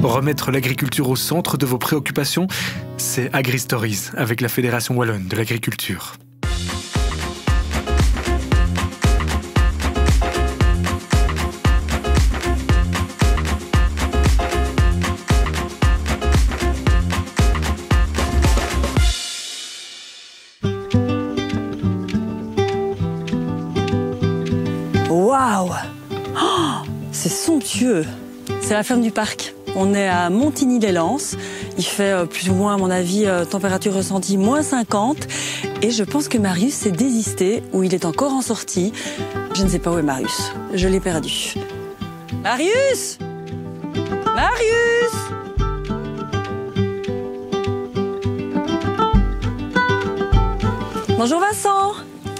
Remettre l'agriculture au centre de vos préoccupations, c'est AgriStories avec la Fédération Wallonne de l'Agriculture. Waouh! C'est somptueux. C'est la ferme du parc. On est à Montigny-les-Lances. Il fait plus ou moins, à mon avis, température ressentie -50. Et je pense que Marius s'est désisté ou il est encore en sortie. Je ne sais pas où est Marius. Je l'ai perdu. Marius! Marius! Bonjour Vincent!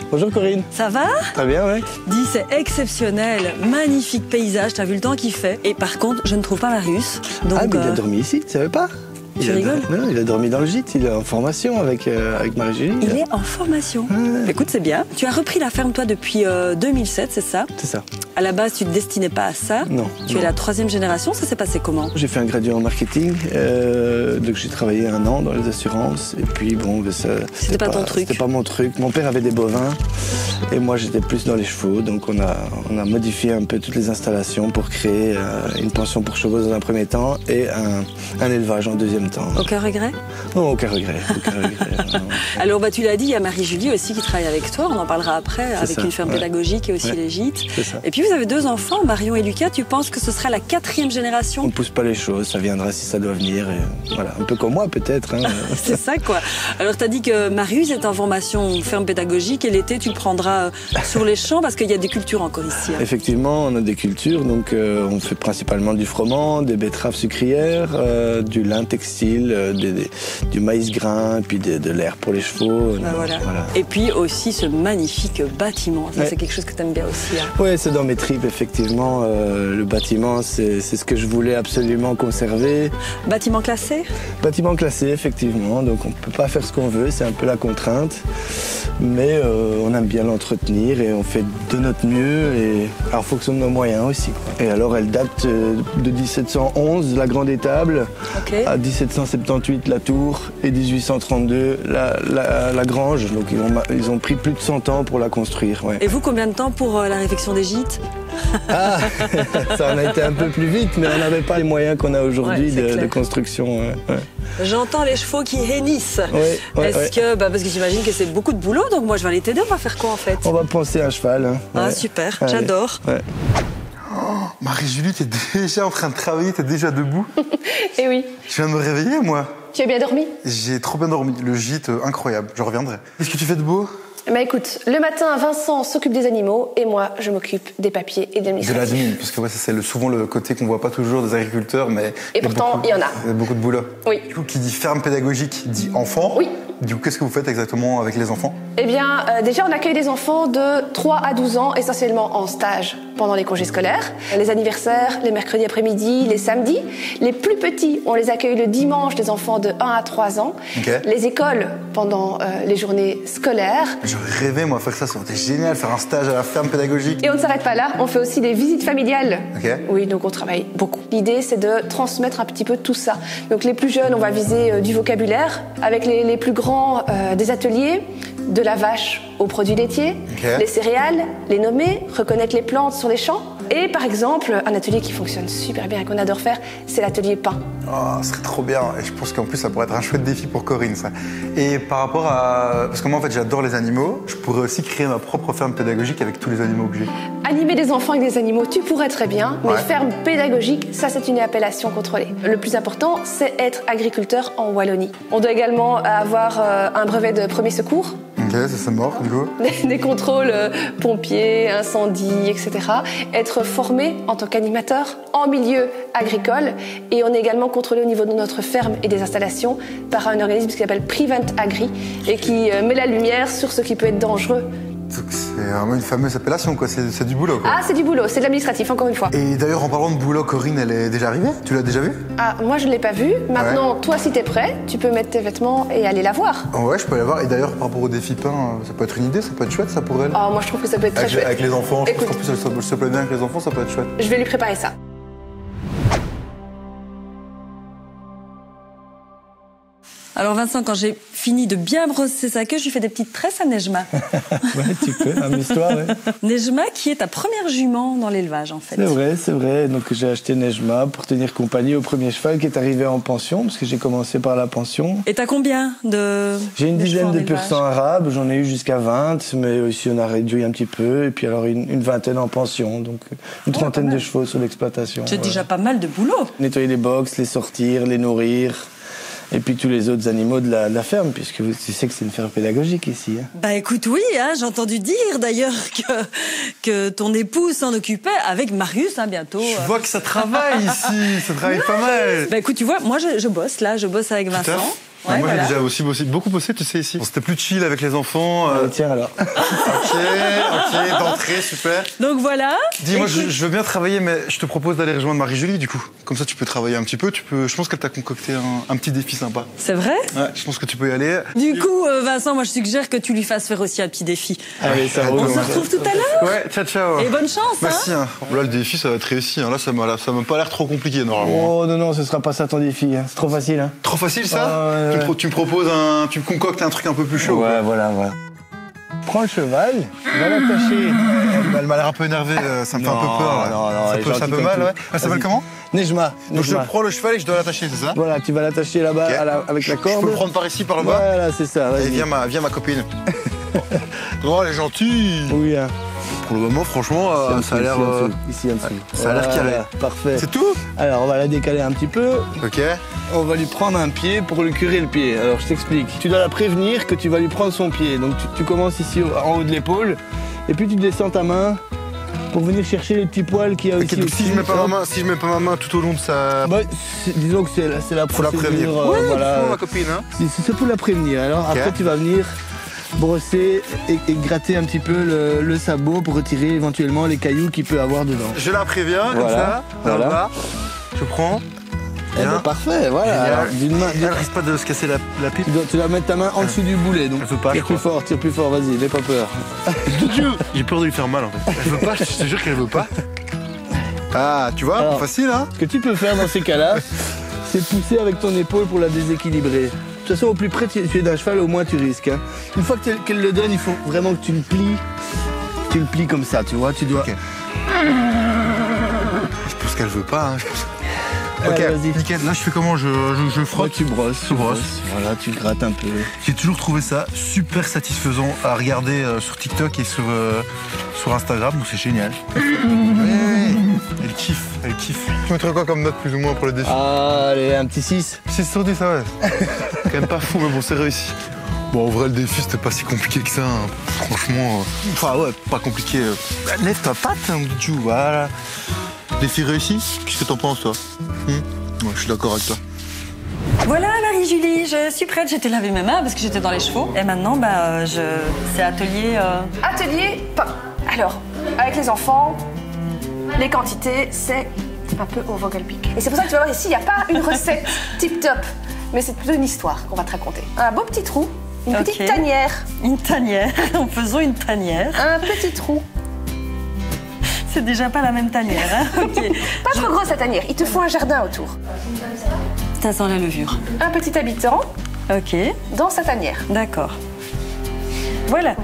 Bonjour Corinne. Ça va? Très bien, ouais. Dis, c'est exceptionnel, magnifique paysage, t'as vu le temps qu'il fait. Et par contre, je ne trouve pas Marius. Donc, mais il a dormi ici, tu savais pas? Tu rigoles? Non, il a dormi dans le gîte, il est en formation avec Marie-Julie. Il est en formation. Écoute, c'est bien. Tu as repris la ferme, toi, depuis 2007, c'est ça? C'est ça. À la base, tu ne te destinais pas à ça. Non. Tu es la 3e génération, ça s'est passé comment? J'ai fait un gradué en marketing, donc j'ai travaillé 1 an dans les assurances. Et puis bon, c'était pas ton truc? C'était pas mon truc. Mon père avait des bovins et moi j'étais plus dans les chevaux. Donc on a modifié un peu toutes les installations pour créer une pension pour chevaux dans un premier temps et un élevage en deuxième temps. Aucun regret? Non, aucun regret. Alors tu l'as dit, il y a Marie-Julie aussi qui travaille avec toi, on en parlera après, avec une ferme pédagogique et aussi les gîtes. Et puis vous avez 2 enfants, Marion et Lucas, tu penses que ce sera la 4e génération? On ne pousse pas les choses, ça viendra si ça doit venir. Et voilà, un peu comme moi peut-être. Hein. C'est ça quoi. Alors tu as dit que Marius est en formation ferme pédagogique et l'été tu le prendras sur les champs parce qu'il y a des cultures encore ici. Hein. Effectivement, on a des cultures, donc on fait principalement du froment, des betteraves sucrières, du lin textile, du maïs grain, puis de l'air pour les chevaux. Voilà. Et puis aussi ce magnifique bâtiment, ça c'est quelque chose que tu aimes bien aussi. Hein. Oui, c'est dans mes tripes, effectivement. Le bâtiment, c'est ce que je voulais absolument conserver. Bâtiment classé? Bâtiment classé, effectivement. Donc on ne peut pas faire ce qu'on veut, c'est un peu la contrainte. Mais on aime bien l'entretenir et on fait de notre mieux et en fonction de nos moyens aussi. Quoi. Et alors elle date de 1711, la grande étable, à 1778 la tour et 1832 la grange. Donc ils ont pris plus de 100 ans pour la construire. Ouais. Et vous, combien de temps pour la réfection des gîtes? Ah, ça en a été un peu plus vite, mais on n'avait pas les moyens qu'on a aujourd'hui de construction. Ouais. J'entends les chevaux qui hennissent. Est-ce que, parce que j'imagine que c'est beaucoup de boulot, donc moi je vais aller t'aider, on va faire quoi en fait? On va poncer un cheval. Hein. Ah super, j'adore. Oh, Marie-Julie, t'es déjà en train de travailler, t'es déjà debout? Eh oui. Je viens de me réveiller moi. Tu as bien dormi? J'ai trop bien dormi, le gîte incroyable, je reviendrai. Qu'est-ce que tu fais de beau? Bah écoute, le matin, Vincent s'occupe des animaux et moi, je m'occupe des papiers et de l'administration. De l'admin, parce que ça c'est souvent le côté qu'on voit pas toujours des agriculteurs, mais... Et pourtant, il y en a. Il y a beaucoup de boulot. Oui. Du coup, qui dit ferme pédagogique dit enfant. Oui. Du coup, qu'est-ce que vous faites exactement avec les enfants? Eh bien, déjà, on accueille des enfants de 3 à 12 ans, essentiellement en stage pendant les congés scolaires. Les anniversaires, les mercredis après-midi, les samedis. Les plus petits, on les accueille le dimanche, des enfants de 1 à 3 ans. Les écoles, pendant les journées scolaires. J'aurais rêvé, moi, faire ça, ça aurait été génial, faire un stage à la ferme pédagogique. Et on ne s'arrête pas là, on fait aussi des visites familiales. Oui, donc on travaille beaucoup. L'idée, c'est de transmettre un petit peu tout ça. Donc les plus jeunes, on va viser du vocabulaire. Avec les plus grands, des ateliers, de la vache aux produits laitiers, les céréales, les nommer, reconnaître les plantes sur les champs. Et par exemple, un atelier qui fonctionne super bien et qu'on adore faire, c'est l'atelier pain. Oh, ce serait trop bien. Et je pense qu'en plus, ça pourrait être un chouette défi pour Corinne, ça. Et par rapport à... Parce que moi, en fait, j'adore les animaux. Je pourrais aussi créer ma propre ferme pédagogique avec tous les animaux que j'ai. Animer des enfants avec des animaux, tu pourrais très bien. Mais ferme pédagogique, ça, c'est une appellation contrôlée. Le plus important, c'est être agriculteur en Wallonie. On doit également avoir un brevet de premier secours. Ok, ça c'est mort, du coup. Des contrôles pompiers, incendies, etc. Être formé en tant qu'animateur en milieu agricole. Et on est également contrôlé au niveau de notre ferme et des installations par un organisme qui s'appelle Prevent Agri et qui met la lumière sur ce qui peut être dangereux. Donc c'est vraiment une fameuse appellation, quoi. C'est du boulot, quoi. Ah, c'est du boulot, c'est de l'administratif, encore une fois. Et d'ailleurs, en parlant de boulot, Corinne, elle est déjà arrivée? Tu l'as déjà vue? Ah, moi je ne l'ai pas vue. Maintenant, toi, si t'es prêt, tu peux mettre tes vêtements et aller la voir. Ouais, je peux aller la voir. Et d'ailleurs, par rapport au défi pain, ça peut être une idée, ça peut être chouette, ça, pour elle. Ah, moi je trouve que ça peut être très chouette. Avec les enfants, je pense qu'en plus, elle se plaît bien avec les enfants, ça peut être chouette. Je vais lui préparer ça. Alors Vincent, quand j'ai fini de bien brosser sa queue, je lui fais des petites tresses à Nejma. Ouais, tu peux, amuse-toi, ouais. Nejma qui est ta première jument dans l'élevage en fait. C'est vrai. Donc j'ai acheté Nejma pour tenir compagnie au premier cheval qui est arrivé en pension, parce que j'ai commencé par la pension. Et t'as combien de... J'ai une dizaine de pur sang arabe, j'en ai eu jusqu'à 20, mais ici on a réduit un petit peu, et puis alors une vingtaine en pension, donc une trentaine de chevaux sur l'exploitation. C'est déjà pas mal de boulot. Nettoyer les box, les sortir, les nourrir. Et puis tous les autres animaux de la ferme, puisque tu sais que c'est une ferme pédagogique ici. Hein. Bah écoute, oui, hein, j'ai entendu dire d'ailleurs que ton époux s'en occupait avec Marius bientôt. Je vois que ça travaille ici, ça travaille pas mal. Bah écoute, tu vois, moi je bosse là, je bosse avec Vincent. Ouais, moi, j'ai déjà aussi beaucoup bossé, tu sais, ici. C'était plus chill avec les enfants. Tiens, alors. Ok, d'entrée, super. Donc voilà. Dis-moi, je veux bien travailler, mais je te propose d'aller rejoindre Marie-Julie, du coup. Comme ça, tu peux travailler un petit peu. Je pense qu'elle t'a concocté un petit défi sympa. C'est vrai? Ouais, je pense que tu peux y aller. Du coup, Vincent, moi, je suggère que tu lui fasses faire aussi un petit défi. Allez, ça roule. On se retrouve tout à l'heure? Ouais, ciao. Et bonne chance, Merci, hein. Là, le défi, ça va être réussi. Hein. Là, ça m'a pas l'air trop compliqué, normalement. Oh, non, ce sera pas ça ton défi. Hein. C'est trop facile. Hein. Trop facile, ça? Tu me proposes tu me concoctes un truc un peu plus chaud. Ouais, voilà. Prends le cheval, va l'attacher. Elle m'a l'air un peu énervée, ça me fait un peu peur. Non, ça peut mal, ouais. Elle s'appelle comment? Nejma. Donc je prends le cheval et je dois l'attacher, c'est ça? Voilà, tu vas l'attacher là-bas avec la corde. Je peux le prendre par ici, par là-bas? Voilà, c'est ça. Et viens ma copine. Oh, elle est gentille. Oui, hein. Pour le moment, franchement, ça a l'air... Ici en dessous. Ça a l'air carré. Parfait. C'est tout? Alors, on va la décaler un petit peu. Ok. On va lui prendre un pied pour lui curer le pied. Alors, je t'explique. Tu dois la prévenir que tu vas lui prendre son pied. Donc, tu commences ici en haut de l'épaule. Et puis, tu descends ta main pour venir chercher les petits poils qu'il y a aussi. Donc, si je mets pas ma main tout au long de sa... Bah, disons que c'est la procédure. Faut la prévenir. Voilà. Pour ma copine, hein. C'est pour la prévenir. Alors, après, tu vas venir brosser et gratter un petit peu le sabot pour retirer éventuellement les cailloux qu'il peut avoir dedans. Je la préviens, comme ça. Voilà. Là, je prends. Ben, parfait, voilà. D'une main, elle risque pas de se casser la pipe. Tu dois mettre ta main en dessous du boulet. Donc, tire plus fort, vas-y, n'aie pas peur. J'ai peur de lui faire mal en fait. Elle veut pas, je te jure qu'elle veut pas. Ah, tu vois, alors, facile hein. Ce que tu peux faire dans ces cas-là, c'est pousser avec ton épaule pour la déséquilibrer. De toute façon, au plus près tu es d'un cheval, au moins tu risques. Hein. Une fois qu'elle le donne, il faut vraiment que tu le plies. Tu le plies comme ça, tu vois, tu dois... Okay. Je pense qu'elle veut pas, hein. Ok, nickel. Là, je fais comment? Je frotte. Ouais, tu brosses. Voilà, tu grattes un peu. J'ai toujours trouvé ça super satisfaisant à regarder sur TikTok et sur Instagram, donc c'est génial. Ouais, elle kiffe. Tu mettrais quoi comme note plus ou moins pour le défi? Allez, un petit 6. 6 sur 10, ça ouais. Quand même pas fou, mais bon, c'est réussi. Bon, en vrai, le défi, c'était pas si compliqué que ça. Hein. Franchement, enfin ouais, pas compliqué. Lève ta patte, hein, Dieu, voilà. Défi réussi? Qu'est-ce que t'en penses, toi? Ouais, je suis d'accord avec toi. Voilà, Marie-Julie, je suis prête. J'étais lavé mes mains parce que j'étais dans les chevaux. Et maintenant, c'est atelier... Atelier pain. Alors, avec les enfants, les quantités, c'est un peu au Vogelpick. Et c'est pour ça que tu vas voir ici, il n'y a pas une recette tip-top, mais c'est plutôt une histoire qu'on va te raconter. Un beau petit trou, une petite tanière. Une tanière, en faisant une tanière. Un petit trou. C'est déjà pas la même tanière, hein. Okay. Pas trop grosse la tanière, il te faut un jardin autour. Ça sent la levure. Un petit habitant. Ok. Dans sa tanière. D'accord. Voilà.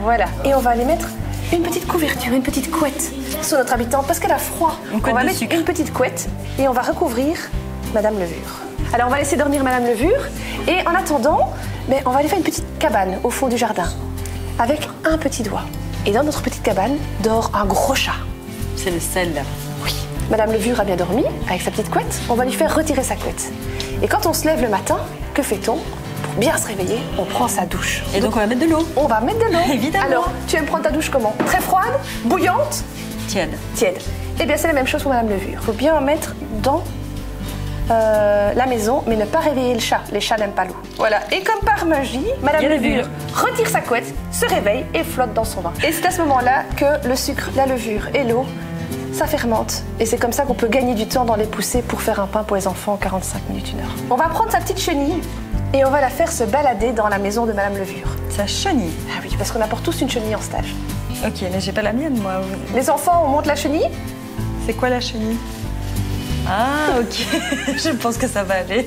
Et on va aller mettre une petite couverture, une petite couette sur notre habitante parce qu'elle a froid. On va mettre une petite couette et on va recouvrir Madame Levure. Alors on va laisser dormir Madame Levure et en attendant, on va aller faire une petite cabane au fond du jardin avec un petit doigt. Et dans notre petite cabane dort un gros chat. C'est le sel, là. Oui. Madame Levure a bien dormi avec sa petite couette. On va lui faire retirer sa couette. Et quand on se lève le matin, que fait-on? Pour bien se réveiller, on prend sa douche. Et donc on va mettre de l'eau. On va mettre de l'eau. Évidemment. Alors, tu aimes prendre ta douche comment? Très froide? Bouillante? Tiède. Eh bien, c'est la même chose pour Madame Levure. Il faut bien en mettre dans la maison, mais ne pas réveiller le chat. Les chats n'aiment pas l'eau. Voilà. Et comme par magie, Madame Levure retire sa couette, se réveille et flotte dans son bain. Et c'est à ce moment-là que le sucre, la levure et l'eau, ça fermente. Et c'est comme ça qu'on peut gagner du temps dans les poussées pour faire un pain pour les enfants en 45 minutes, 1 heure. On va prendre sa petite chenille et on va la faire se balader dans la maison de Madame Levure. Sa chenille? Ah oui, parce qu'on apporte tous une chenille en stage. Ok, mais j'ai pas la mienne, moi. Les enfants, on monte la chenille. C'est quoi la chenille? Ah, ok. Je pense que ça va aller.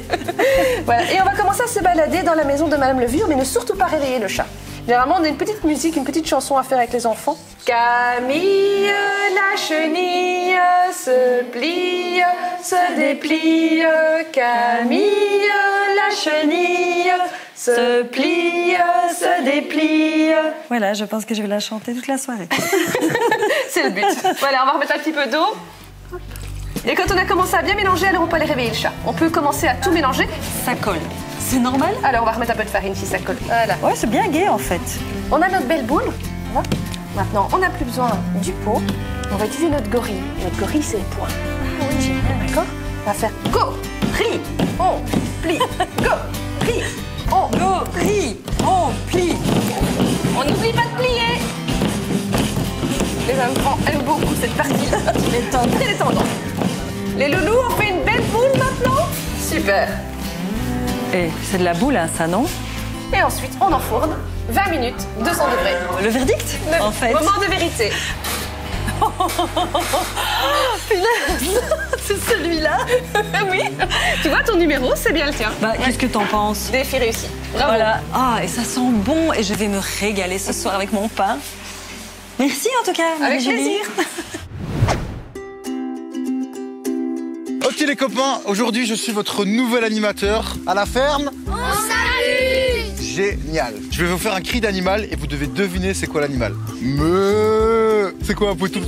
Voilà. Et on va commencer à se balader dans la maison de Madame Levure, mais ne surtout pas réveiller le chat. Généralement, on a une petite musique, une petite chanson à faire avec les enfants. Camille, la chenille, se plie, se déplie. Camille, la chenille, se plie, se déplie. Voilà, je pense que je vais la chanter toute la soirée. C'est le but. Voilà, on va remettre un petit peu d'eau. Et quand on a commencé à bien mélanger, alors on peut aller réveiller le chat. On peut commencer à tout mélanger. Ça colle. C'est normal? Alors on va remettre un peu de farine si ça colle. Voilà. Ouais, c'est bien gai en fait. On a notre belle boule. Voilà. Maintenant, on n'a plus besoin du pot. On va utiliser notre gorille. Notre gorille, c'est les points. Ah oui, génial. D'accord? On va faire go, ri, on plie, go, ri, on Go, ri, on plie. On n'oublie pas de plier. Les enfants aiment beaucoup cette partie. Il est temps. Très détendant. Les loulous, on fait une belle boule maintenant. Super. Et c'est de la boule, hein, ça, non? Et ensuite, on enfourne 20 minutes, 200 degrés. Le verdict, en fait. Moment de vérité. Punaise, c'est celui-là. Oui. Tu vois, ton numéro, c'est bien le tien. Bah, qu'est-ce que t'en penses? Défi réussi. Bravo. Voilà. Ah, et ça sent bon et je vais me régaler ce soir avec mon pain. Merci en tout cas. Avec Marie-Julie. plaisir. Ok les copains, aujourd'hui je suis votre nouvel animateur à la ferme. On s'amuse! Génial. Je vais vous faire un cri d'animal et vous devez deviner c'est quoi l'animal. Me. C'est quoi un poutou?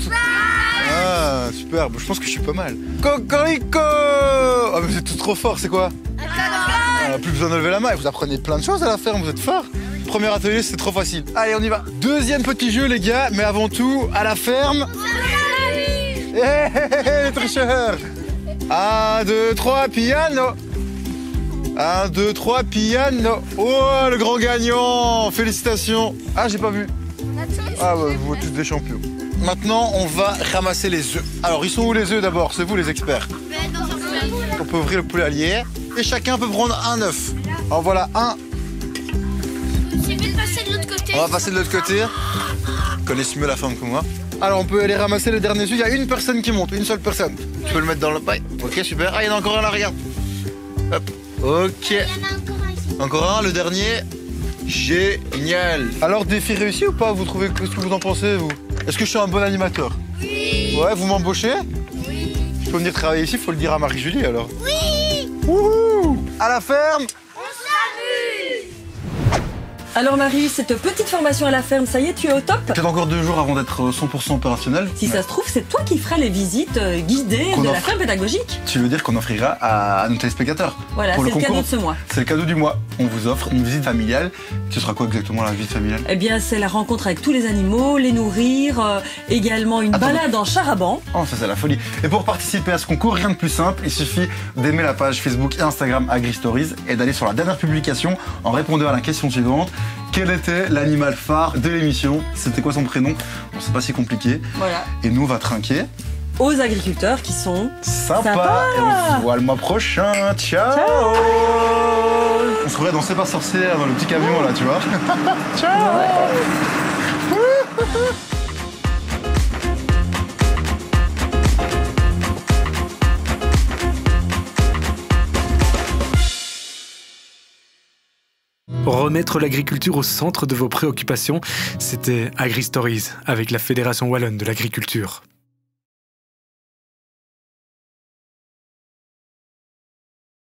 Ah super, bon, je pense que je suis pas mal. Cocorico. Ah mais vous êtes tous trop forts, c'est quoi? On n'a plus besoin de lever la main, vous apprenez plein de choses à la ferme, vous êtes forts. Premier atelier, c'est trop facile. Allez, on y va. Deuxième petit jeu les gars, mais avant tout, à la ferme. Les tricheurs. 1, 2, 3, piano. 1, 2, 3, piano. Oh, le grand gagnant. Félicitations. Ah, j'ai pas vu. Ah, bah, vous êtes tous des champions. Maintenant, on va ramasser les œufs. Alors, ils sont où les œufs d'abord? C'est vous les experts. On peut ouvrir le poulailler. Et chacun peut prendre un œuf. Alors voilà, un. Je vais passer de l'autre côté. On va passer de l'autre côté. Connaissez mieux la ferme que moi. Alors, on peut aller ramasser le dernier œuf. Il y a une personne qui monte, une seule personne. Tu peux le mettre dans le paille. Ok, super. Ah, il y en a encore un là, regarde. Hop. Ok. Il y en a encore un ici. Encore un, le dernier. Génial. Alors, défi réussi ou pas? Vous trouvez, qu'est-ce que vous en pensez, vous? Est-ce que je suis un bon animateur? Oui. Ouais, vous m'embauchez? Oui. Je peux venir travailler ici, faut le dire à Marie-Julie alors. Oui. Wouhou! À la ferme. Alors Marie, cette petite formation à la ferme, ça y est, tu es au top? Peut-être encore 2 jours avant d'être 100% opérationnel. Si ça se trouve, c'est toi qui feras les visites guidées Qu'on de la offre. ferme pédagogique. Tu veux dire qu'on offrira à nos téléspectateurs? Voilà, pour c'est le concours. cadeau de ce mois. C'est le cadeau du mois. On vous offre une visite familiale. Ce sera quoi exactement la visite familiale? Eh bien, c'est la rencontre avec tous les animaux, les nourrir, également une balade en char-à-banc. Oh, ça c'est la folie. Et pour participer à ce concours, rien de plus simple, il suffit d'aimer la page Facebook et Instagram AgriStories et d'aller sur la dernière publication en répondant à la question suivante. Quel était l'animal phare de l'émission? C'était quoi son prénom? Bon, c'est pas si compliqué. Voilà. Et nous, on va trinquer. Aux agriculteurs qui sont Sympa. Et on se voit le mois prochain. Ciao. On se revoit dans C'est pas sorcière, dans le petit camion là, tu vois. Ciao. Remettre l'agriculture au centre de vos préoccupations, c'était AgriStories avec la Fédération Wallonne de l'Agriculture.